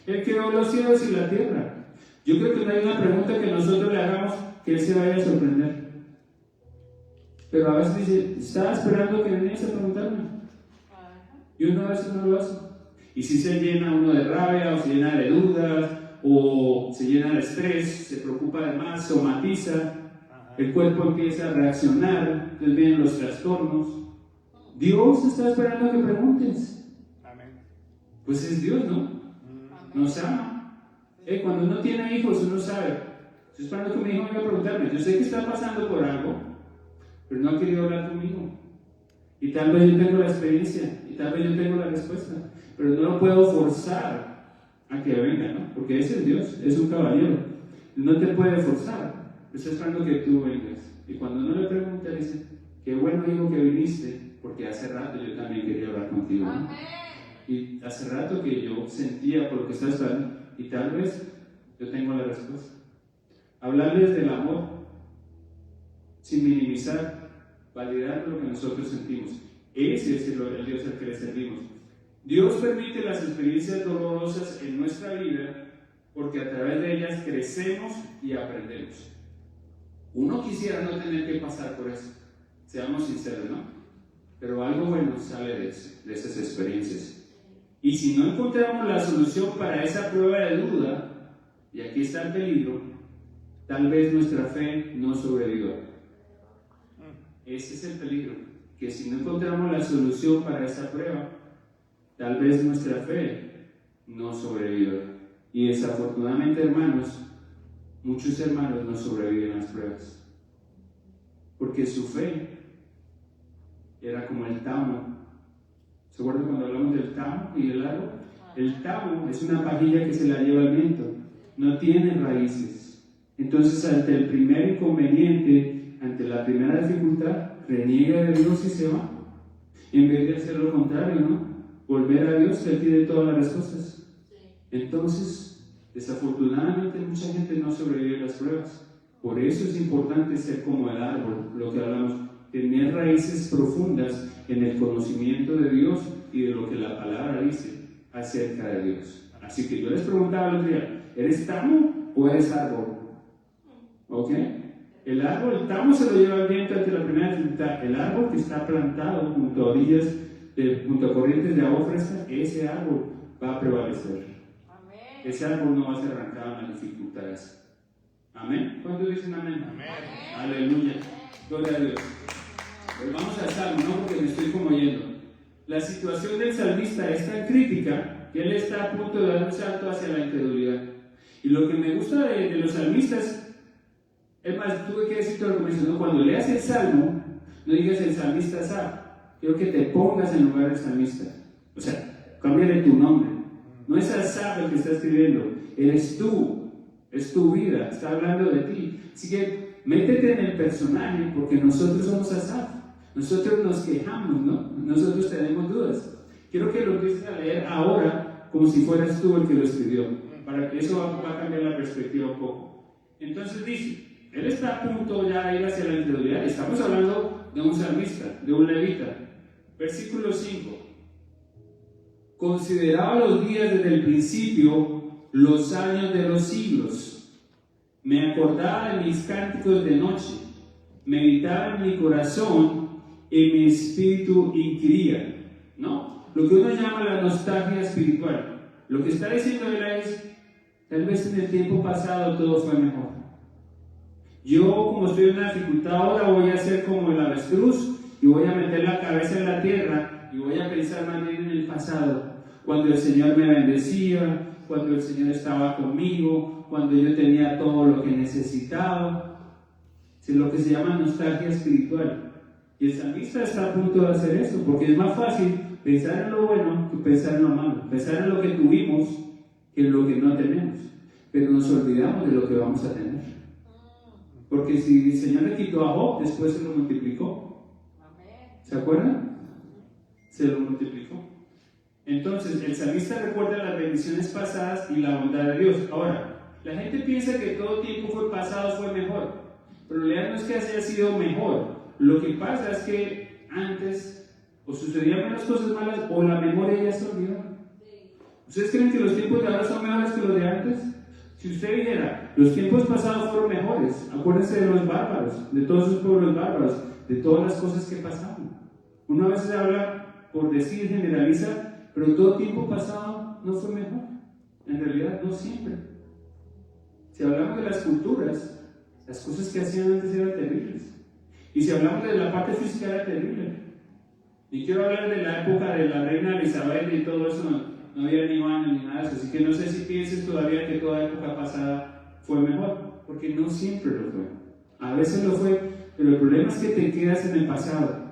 Speaker 1: Él creó los cielos y la tierra. Yo creo que no hay una pregunta que nosotros le hagamos que Él se vaya a sorprender. Pero a veces dice, estaba esperando que venías a preguntarme. Y uno a veces no lo hace. Y si se llena uno de rabia, o se llena de dudas, o se llena de estrés, se preocupa de más, somatiza, el cuerpo empieza a reaccionar, entonces vienen los trastornos. Dios está esperando que preguntes. Pues es Dios, ¿no? Nos ama. Cuando uno tiene hijos, uno sabe. Estoy esperando que mi hijo venga a preguntarme. Yo sé que está pasando por algo, pero no ha querido hablar conmigo. Y tal vez yo tengo la experiencia, y tal vez yo tengo la respuesta, pero no lo puedo forzar a que venga, ¿no? Porque ese es Dios, es un caballero. No te puede forzar, está esperando que tú vengas. Y cuando no le pregunta, dice, qué bueno hijo que viniste, porque hace rato yo también quería hablar contigo, ¿no? Y hace rato que yo sentía por lo que estás hablando, y tal vez yo tengo la respuesta. Hablarles del amor, sin minimizar, validar lo que nosotros sentimos. Ese es el Dios al que le servimos. Dios permite las experiencias dolorosas en nuestra vida porque a través de ellas crecemos y aprendemos. Uno quisiera no tener que pasar por eso, seamos sinceros, ¿no? Pero algo bueno sale de esas experiencias. Y si no encontramos la solución para esa prueba de duda, y aquí está el peligro, tal vez nuestra fe no sobreviva. Ese es el peligro, que si no encontramos la solución para esa prueba, tal vez nuestra fe no sobreviva. Y desafortunadamente, hermanos, muchos hermanos no sobreviven a las pruebas, porque su fe era como el tamo. ¿Se acuerdan cuando hablamos del tamo y del árbol? El tamo es una pajilla que se la lleva el viento, no tiene raíces. Entonces, ante el primer inconveniente, ante la primera dificultad, reniega de Dios y se va. En vez de hacer lo contrario, ¿no? Volver a Dios, que Él tiene todas las respuestas. Entonces, desafortunadamente, mucha gente no sobrevive a las pruebas. Por eso es importante ser como el árbol, lo que hablamos, tener raíces profundas en el conocimiento de Dios y de lo que la palabra dice acerca de Dios. Así que yo les preguntaba el otro día, ¿eres tamo o eres árbol? ¿Ok? El árbol, el tamo se lo lleva el viento ante la primera dificultad. El árbol que está plantado junto a orillas, junto a corrientes de agua fresca, ese árbol va a prevalecer.
Speaker 3: Amén.
Speaker 1: Ese árbol no va a ser arrancado en las dificultades. Amén. ¿Cuántos dicen amén?
Speaker 2: Amén.
Speaker 1: Aleluya. Gloria a Dios. Pues vamos al Salmo, no porque me estoy como yendo. La situación del salmista es tan crítica que él está a punto de dar un salto hacia la incredulidad. Y lo que me gusta de los salmistas, es más, tuve que decir todo lo que mencionó, cuando leas el Salmo, no digas el salmista Asaf, quiero que te pongas en lugar del salmista. O sea, cámbiale tu nombre. No es Asaf el que está escribiendo, eres tú, es tu vida, está hablando de ti. Así que métete en el personaje, porque nosotros somos Asaf. Nosotros nos quejamos, ¿no? Nosotros tenemos dudas. Quiero que lo empieces a leer ahora como si fueras tú el que lo escribió, para que eso va a cambiar la perspectiva un poco. Entonces dice, él está a punto ya de ir hacia la incredulidad. Estamos hablando de un salmista, de un levita. Versículo 5. Consideraba los días desde el principio, los años de los siglos. Me acordaba de mis cánticos de noche. Meditaba en mi corazón y mi espíritu inquiría. ¿No? Lo que uno llama la nostalgia espiritual. Lo que está diciendo él es, tal vez en el tiempo pasado todo fue mejor. Yo, como estoy en una dificultad ahora, voy a ser como el avestruz y voy a meter la cabeza en la tierra y voy a pensar más bien en el pasado, cuando el Señor me bendecía, cuando el Señor estaba conmigo, cuando yo tenía todo lo que necesitaba. Es lo que se llama nostalgia espiritual. Y el salmista está a punto de hacer eso, porque es más fácil pensar en lo bueno que pensar en lo malo, pensar en lo que tuvimos que en lo que no tenemos, pero nos olvidamos de lo que vamos a tener. Porque si el Señor le quitó a Job, después se lo multiplicó. ¿Se acuerdan? Se lo multiplicó. Entonces, el salmista recuerda las bendiciones pasadas y la bondad de Dios. Ahora, la gente piensa que todo tiempo fue pasado fue mejor. Pero en realidad no es que haya sido mejor. Lo que pasa es que antes o sucedían menos cosas malas o la memoria ya se olvidó. ¿Ustedes creen que los tiempos de ahora son mejores que los de antes? Si usted dijera, los tiempos pasados fueron mejores, acuérdense de los bárbaros, de todos esos pueblos bárbaros, de todas las cosas que pasaron. Una vez se habla, por decir, generaliza, pero todo tiempo pasado no fue mejor. En realidad, no siempre. Si hablamos de las culturas, las cosas que hacían antes eran terribles. Y si hablamos de la parte física, era terrible. Y quiero hablar de la época de la reina Elizabeth y todo eso, no había ni baño ni nada de eso. Así que no sé si pienses todavía que toda época pasada fue mejor, porque no siempre lo fue. A veces lo fue, pero el problema es que te quedas en el pasado.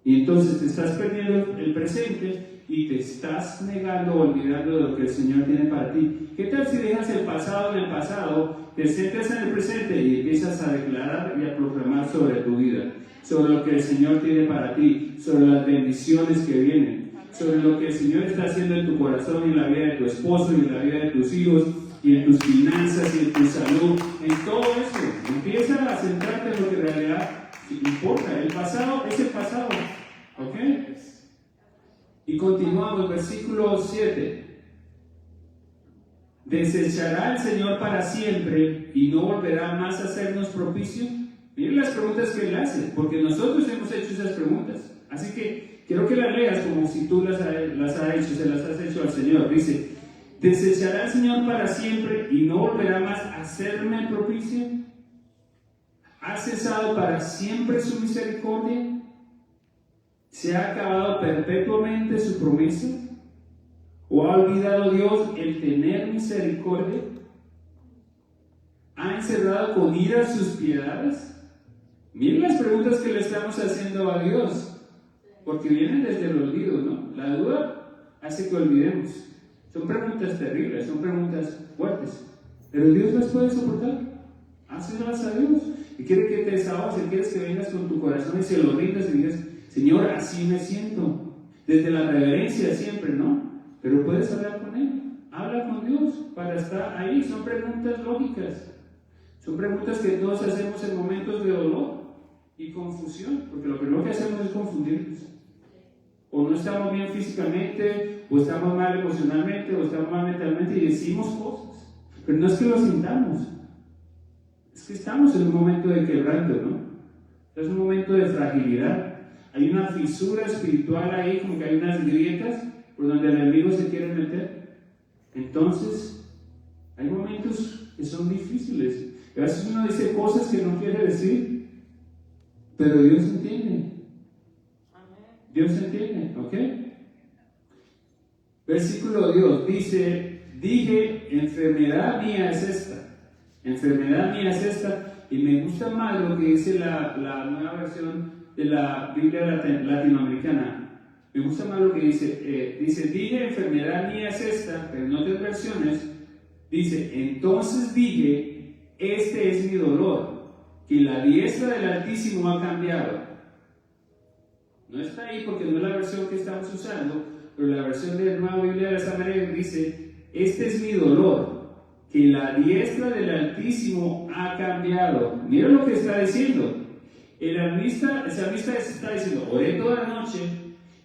Speaker 1: Y entonces te estás perdiendo el presente y te estás negando o olvidando de lo que el Señor tiene para ti. ¿Qué tal si dejas el pasado en el pasado, te centras en el presente y empiezas a declarar y a proclamar sobre tu vida, sobre lo que el Señor tiene para ti, sobre las bendiciones que vienen, sobre lo que el Señor está haciendo en tu corazón y en la vida de tu esposo y en la vida de tus hijos y en tus finanzas y en tu salud, en todo eso? Empieza a centrarte en lo que en realidad importa. El pasado es el pasado, ¿ok? Y continuamos, versículo 7. ¿Desechará el Señor para siempre y no volverá más a hacernos propicio? Miren las preguntas que Él hace, porque nosotros hemos hecho esas preguntas. Así que quiero que las leas como si tú las has hecho, se las has hecho al Señor. Dice, ¿desechará el Señor para siempre y no volverá más a hacerme propicio? ¿Ha cesado para siempre su misericordia? ¿Se ha acabado perpetuamente su promesa? ¿O ha olvidado Dios el tener misericordia? ¿Ha encerrado con ira sus piedades? Miren las preguntas que le estamos haciendo a Dios, porque vienen desde el olvido, ¿no? La duda hace que olvidemos. Son preguntas terribles, son preguntas fuertes. pero Dios las puede soportar. Hácelas a Dios. Y quiere que te desahogues, quieres que vengas con tu corazón y se lo rindas y digas, Señor, así me siento. Desde la reverencia siempre, ¿no? Pero puedes hablar con Él. Habla con Dios para estar ahí. Son preguntas lógicas. Son preguntas que todos hacemos en momentos de dolor y confusión, porque lo primero que hacemos es confundirnos. O no estamos bien físicamente, o estamos mal emocionalmente, o estamos mal mentalmente y decimos cosas. Pero no es que lo sintamos, es que estamos en un momento de quebranto, ¿no? Es un momento de fragilidad. Hay una fisura espiritual ahí, como que hay unas grietas por donde el enemigo se quiere meter. Entonces, hay momentos que son difíciles. A veces uno dice cosas que no quiere decir, pero Dios entiende. Dios entiende, ¿ok? Versículo 2 dice, dije, enfermedad mía es esta. Enfermedad mía es esta. Y me gusta más lo que dice la nueva versión de la Biblia latinoamericana. Me gusta más lo que dice. Dice, dije, enfermedad mía es esta, pero en otras versiones dice, entonces dije, este es mi dolor, que la diestra del Altísimo ha cambiado. No está ahí porque no es la versión que estamos usando, pero la versión de la Nueva Biblia de las Américas dice, este es mi dolor, que la diestra del Altísimo ha cambiado. Mira lo que está diciendo. El salmista está diciendo, oré toda la noche,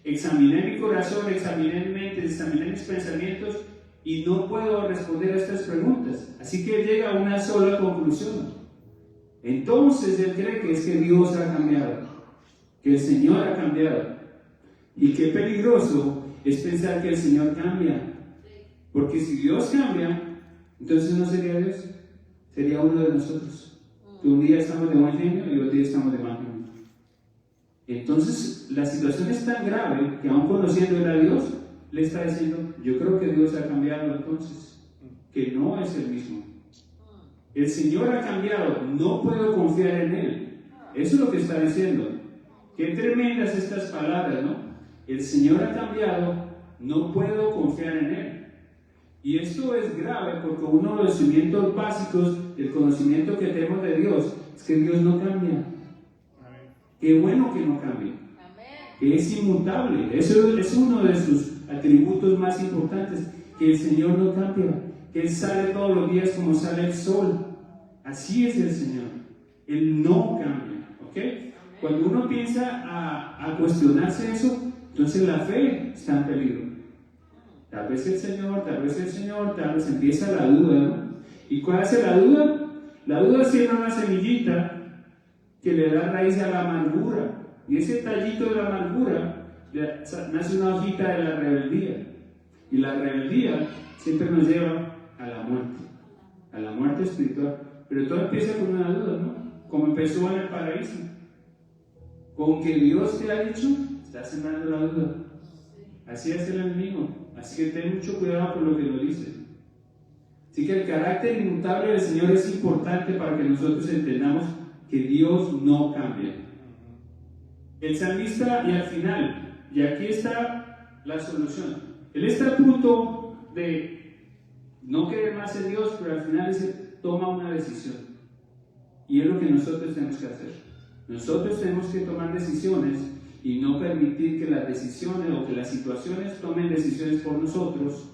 Speaker 1: examiné mi corazón, examiné mi mente, examiné mis pensamientos y no puedo responder a estas preguntas. Así que llega a una sola conclusión. Entonces él cree que es que Dios ha cambiado, que el Señor ha cambiado. Y qué peligroso es pensar que el Señor cambia. Porque si Dios cambia, entonces no sería Dios, sería uno de nosotros. Que un día estamos de buen genio y otro día estamos de mal genio. Entonces la situación es tan grave que aún conociendo a Dios, le está diciendo, yo creo que Dios ha cambiado entonces, que no es el mismo. El Señor ha cambiado, no puedo confiar en Él. Eso es lo que está diciendo. Qué tremendas estas palabras, ¿no? El Señor ha cambiado, no puedo confiar en Él. Y esto es grave porque uno de los cimientos básicos del conocimiento que tenemos de Dios es que Dios no cambia. Qué bueno que no cambie. Que es inmutable. Eso es uno de sus atributos más importantes, que el Señor no cambia, que Él sale todos los días como sale el sol. Así es el Señor. Él no cambia, ¿ok? Cuando uno piensa a cuestionarse eso, entonces la fe está en peligro. Tal vez el Señor, tal vez empieza la duda, ¿no? ¿Y cuál hace la duda? La duda siembra una semillita que le da raíz a la amargura. Y ese tallito de la amargura nace una hojita de la rebeldía. Y la rebeldía siempre nos lleva a la muerte espiritual. Pero todo empieza con una duda, ¿no? Como empezó en el paraíso. Con que Dios te ha dicho, está sembrando la duda. Así es el enemigo. Así que ten mucho cuidado con lo que nos dice. Así que el carácter inmutable del Señor es importante para que nosotros entendamos que Dios no cambia. El salmista, y al final, y aquí está la solución. Él está a punto de no querer más en Dios, pero al final toma una decisión. Y es lo que nosotros tenemos que hacer. Nosotros tenemos que tomar decisiones y no permitir que las decisiones o que las situaciones tomen decisiones por nosotros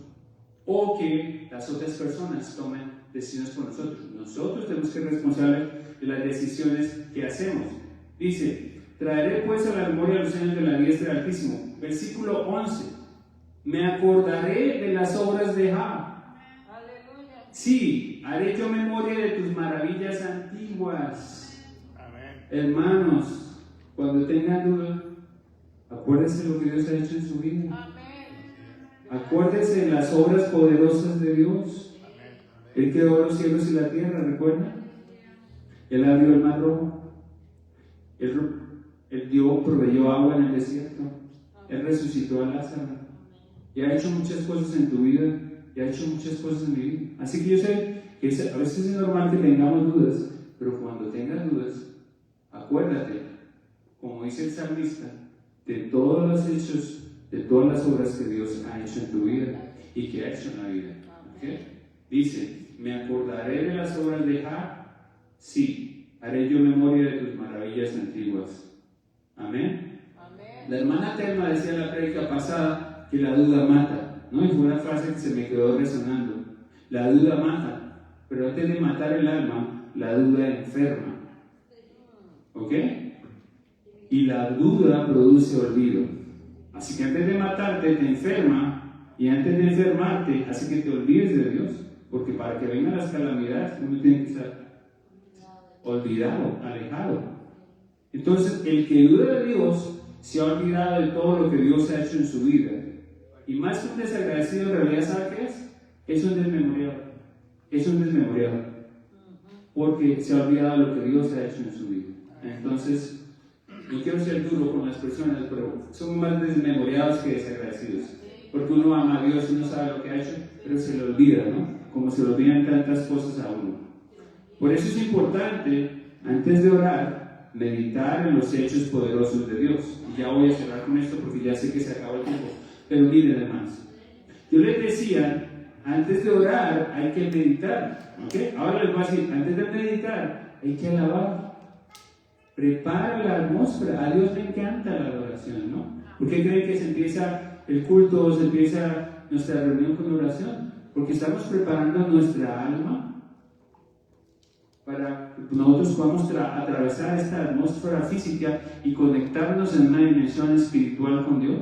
Speaker 1: o que las otras personas tomen decisiones por nosotros. Nosotros tenemos que ser responsables de las decisiones que hacemos. Dice, traeré pues a la memoria los años de la diestra del Altísimo. Versículo 11. Me acordaré de las obras de Jah.
Speaker 3: Aleluya.
Speaker 1: Sí, haré yo memoria de tus maravillas antiguas.
Speaker 2: Amén.
Speaker 1: Hermanos, cuando tengan duda, acuérdense lo que Dios ha hecho en su vida.
Speaker 3: Amén.
Speaker 1: Acuérdense de las obras poderosas de Dios. Él creó los cielos y la tierra, ¿recuerdan? Él abrió el mar rojo. Él proveyó agua en el desierto. Él resucitó a Lázaro. Y ha hecho muchas cosas en tu vida. Y ha hecho muchas cosas en mi vida. Así que yo sé que a veces es normal que tengamos dudas. Pero cuando tengas dudas, acuérdate, como dice el salmista, de todos los hechos, de todas las obras que Dios ha hecho en tu vida y que ha hecho en la vida. ¿Okay? Dice, ¿Me acordaré de las obras de Jah? Sí. Haré yo memoria de tus maravillas antiguas. Amén.
Speaker 3: Amén.
Speaker 1: La hermana Telma decía en la prédica pasada que la duda mata, ¿no? Y fue una frase que se me quedó resonando. La duda mata, pero antes de matar el alma, la duda enferma. ¿Ok? Y la duda produce olvido. Así que antes de matarte te enferma, y antes de enfermarte hace que te olvides de Dios, porque para que vengan las calamidades uno tiene que estar olvidado, alejado. Entonces el que duda de Dios se ha olvidado de todo lo que Dios ha hecho en su vida, y más que un desagradecido, en realidad, ¿sabe qué es? Es un desmemoriado. Es un desmemoriado, porque se ha olvidado de lo que Dios ha hecho en su vida. Entonces, no quiero ser duro con las personas, pero son más desmemoriados que desagradecidos, porque uno ama a Dios, uno sabe lo que ha hecho, pero se le olvida, ¿no? Como se le olvidan tantas cosas a uno. Por eso es importante, antes de orar, meditar en los hechos poderosos de Dios. Y ya voy a cerrar con esto porque ya sé que se acaba el tiempo. Pero miren, hermanos, yo les decía, antes de orar hay que meditar, ¿ok? Ahora les voy a decir, antes de meditar hay que alabar. Prepara la atmósfera. A Dios le encanta la adoración, ¿no? ¿Por qué creen que se empieza el culto, se empieza nuestra reunión con oración? Porque estamos preparando nuestra alma para que nosotros podamos atravesar esta atmósfera física y conectarnos en una dimensión espiritual con Dios.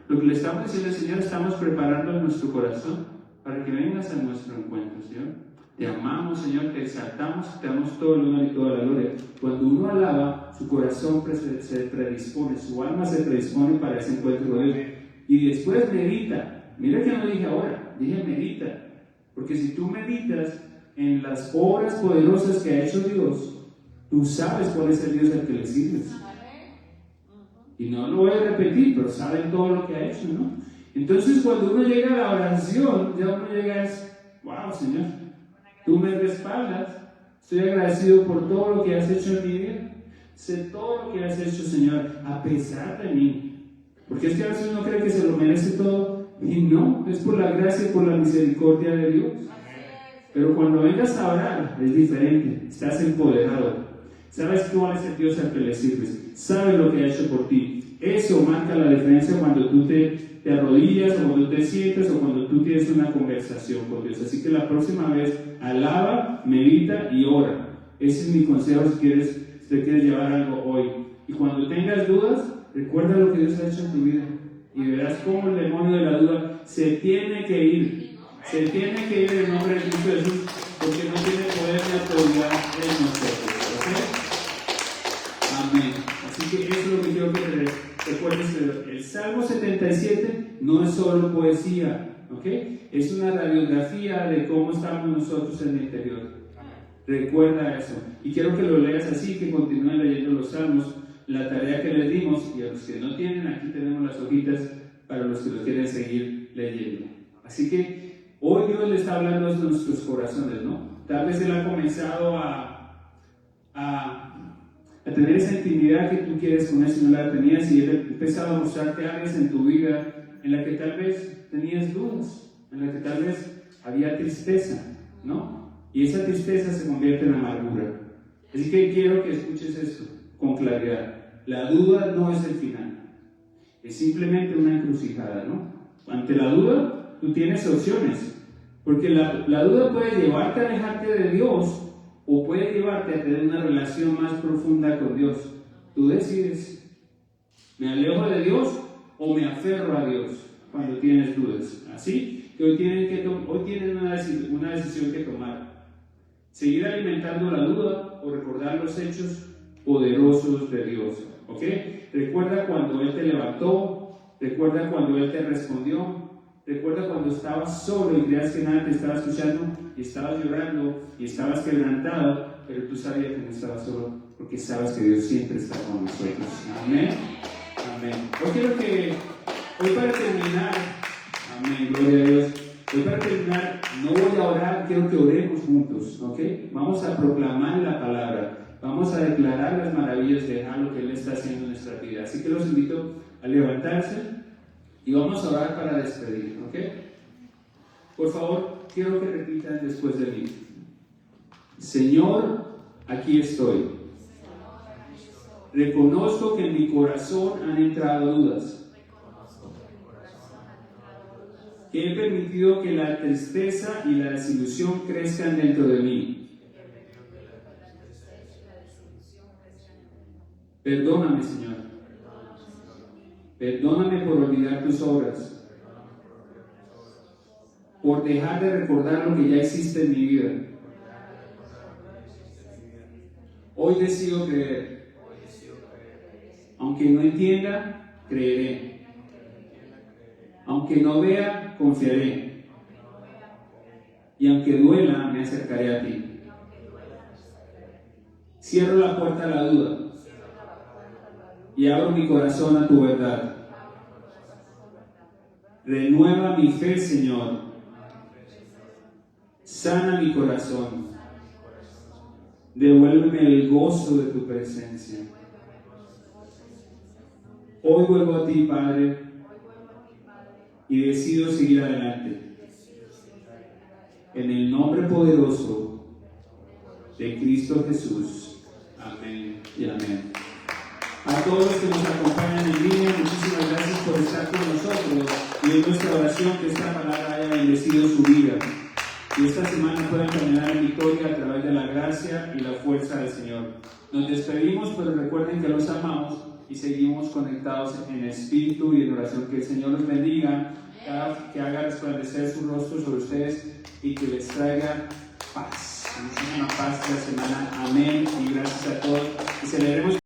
Speaker 1: Lo que le estamos diciendo al Señor, estamos preparando nuestro corazón para que vengas a nuestro encuentro, Señor. Te amamos, Señor, te exaltamos, te damos todo el honor y toda la gloria. Cuando uno alaba, su corazón se predispone, su alma se predispone para ese encuentro con Dios. Y después medita. Mira que no dije ahora, dije medita. Porque si tú meditas en las obras poderosas que ha hecho Dios, tú sabes cuál es el Dios al que le sirves. Y no lo voy a repetir, pero saben todo lo que ha hecho, ¿no? Entonces cuando uno llega a la oración, ya uno llega es, wow, Señor, tú me respaldas, estoy agradecido por todo lo que has hecho en mi vida, sé todo lo que has hecho, Señor, a pesar de mí. Porque es que a veces uno cree que se lo merece todo, y no, es por la gracia y por la misericordia de Dios. Pero cuando vengas a orar, es diferente, estás empoderado. Sabes cuál es el Dios al que le sirves, sabes lo que ha hecho por ti. Eso marca la diferencia cuando tú te arrodillas, o cuando te sientas, o cuando tú tienes una conversación con Dios. Así que la próxima vez, alaba, medita y ora. Ese es mi consejo si te quieres llevar algo hoy. Y cuando tengas dudas, recuerda lo que Dios ha hecho en tu vida. Y verás cómo el demonio de la duda se tiene que ir. Se tiene que ir en nombre de Cristo Jesús, porque no tiene poder ni autoridad en nosotros. ¿Ok? Amén. Así que eso es lo que quiero que recuerdes. El Salmo 77 no es solo poesía, ¿ok? Es una radiografía de cómo estamos nosotros en el interior. Recuerda eso. Y quiero que lo leas así, que continúen leyendo los salmos. La tarea que les dimos, y a los que no tienen, aquí tenemos las hojitas para los que lo quieren seguir leyendo. Así que hoy Dios le está hablando a nuestros corazones, ¿no? Tal vez Él ha comenzado a tener esa intimidad que tú quieres con Él si no la tenías, y Él ha empezado a mostrarte áreas en tu vida en la que tal vez tenías dudas, en la que tal vez había tristeza, ¿no? Y esa tristeza se convierte en amargura. Así que quiero que escuches esto con claridad. La duda no es el final, es simplemente una encrucijada, ¿no? Ante la duda, tú tienes opciones, porque la duda puede llevarte a alejarte de Dios, o puede llevarte a tener una relación más profunda con Dios. Tú decides, ¿me alejo de Dios o me aferro a Dios cuando tienes dudas? Así que hoy tienen una decisión que tomar. Seguir alimentando la duda o recordar los hechos poderosos de Dios. ¿Ok? Recuerda cuando Él te levantó, recuerda cuando Él te respondió, recuerda cuando estabas solo y creías que nadie te estaba escuchando y estabas llorando y estabas quebrantado, pero tú sabías que no estabas solo porque sabes que Dios siempre está con nosotros. Amén. Amén. Yo quiero que hoy para terminar, amén, gloria a Dios. Hoy para terminar, no voy a orar, quiero que oremos juntos, ¿ok? Vamos a proclamar la palabra, vamos a declarar las maravillas de lo que Él está haciendo en nuestra vida. Así que los invito a levantarse y vamos a orar para despedir, ¿ok? Por favor, quiero que repitan después de mí. Señor, aquí estoy. Reconozco que en mi corazón han entrado dudas. Que he permitido que la tristeza y la desilusión crezcan dentro de mí. Perdóname, Señor. Perdóname por olvidar tus obras. Por dejar de recordar lo que ya hiciste en mi vida. Hoy decido creer. Aunque no entienda, creeré. Aunque no vea, confiaré. Y aunque duela, me acercaré a ti. Cierro la puerta a la duda. Y abro mi corazón a tu verdad. Renueva mi fe, Señor. Sana mi corazón. Devuélveme el gozo de tu presencia. Hoy vuelvo a ti, Padre, y decido seguir adelante. En el nombre poderoso de Cristo Jesús. Amén y amén. A todos los que nos acompañan en línea, muchísimas gracias por estar con nosotros, y es nuestra oración que esta palabra haya bendecido su vida y esta semana puedan caminar en victoria a través de la gracia y la fuerza del Señor. Nos despedimos, pero recuerden que los amamos y seguimos conectados en espíritu y en oración. Que el Señor los bendiga, que haga resplandecer su rostro sobre ustedes y que les traiga paz. Muchísima paz esta semana. Amén y gracias a todos. Y celebremos